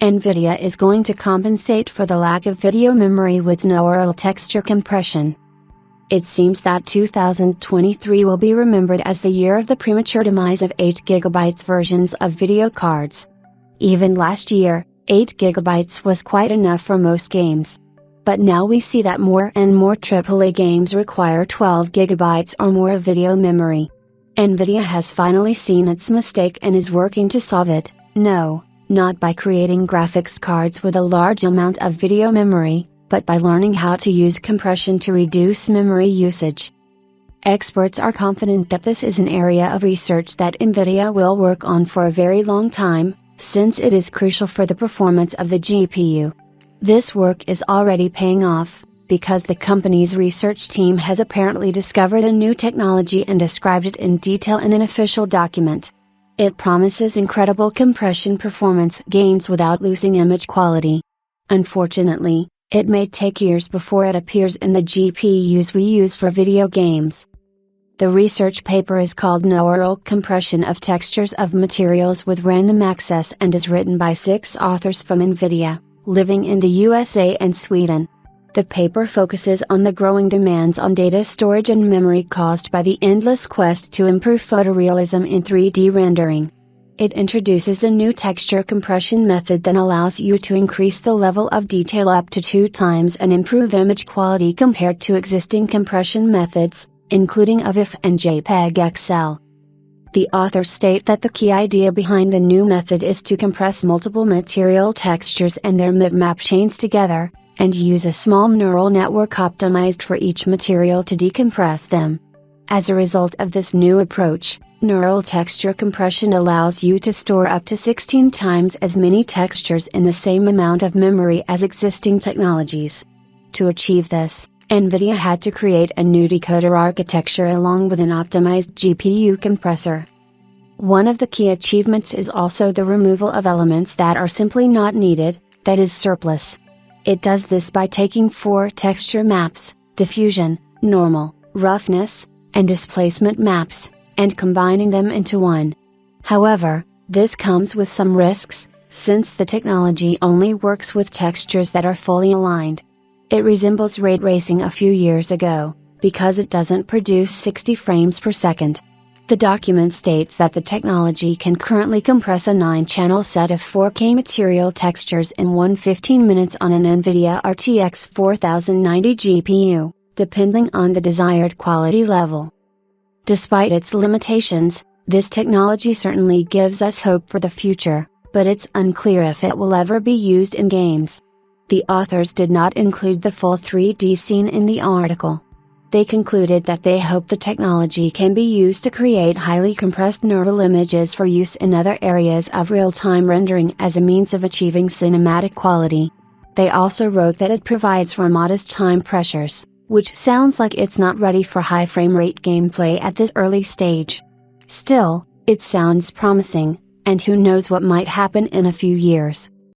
Nvidia is going to compensate for the lack of video memory with neural texture compression. It seems that 2023 will be remembered as the year of the premature demise of 8GB versions of video cards. Even last year, 8GB was quite enough for most games. But now we see that more and more AAA games require 12GB or more of video memory. Nvidia has finally seen its mistake and is working to solve it. No, not by creating graphics cards with a large amount of video memory, but by learning how to use compression to reduce memory usage. Experts are confident that this is an area of research that Nvidia will work on for a very long time, since it is crucial for the performance of the GPU. This work is already paying off, because the company's research team has apparently discovered a new technology and described it in detail in an official document. It promises incredible compression performance gains without losing image quality. Unfortunately, it may take years before it appears in the GPUs we use for video games. The research paper is called Neural Compression of Textures of Materials with Random Access and is written by 6 authors from Nvidia, living in the USA and Sweden. The paper focuses on the growing demands on data storage and memory caused by the endless quest to improve photorealism in 3D rendering. It introduces a new texture compression method that allows you to increase the level of detail up to 2 times and improve image quality compared to existing compression methods, including AVIF and JPEG XL. The authors state that the key idea behind the new method is to compress multiple material textures and their bitmap chains together, and use a small neural network optimized for each material to decompress them. As a result of this new approach, neural texture compression allows you to store up to 16 times as many textures in the same amount of memory as existing technologies. To achieve this, Nvidia had to create a new decoder architecture along with an optimized GPU compressor. One of the key achievements is also the removal of elements that are simply not needed, that is surplus. It does this by taking 4 texture maps, diffusion, normal, roughness, and displacement maps, and combining them into one. However, this comes with some risks, since the technology only works with textures that are fully aligned. It resembles ray tracing a few years ago, because it doesn't produce 60 frames per second. The document states that the technology can currently compress a 9-channel set of 4K material textures in 15 minutes on an Nvidia RTX 4090 GPU, depending on the desired quality level. Despite its limitations, this technology certainly gives us hope for the future, but it's unclear if it will ever be used in games. The authors did not include the full 3D scene in the article. They concluded that they hope the technology can be used to create highly compressed neural images for use in other areas of real-time rendering as a means of achieving cinematic quality. They also wrote that it provides for modest time pressures, which sounds like it's not ready for high frame rate gameplay at this early stage. Still, it sounds promising, and who knows what might happen in a few years.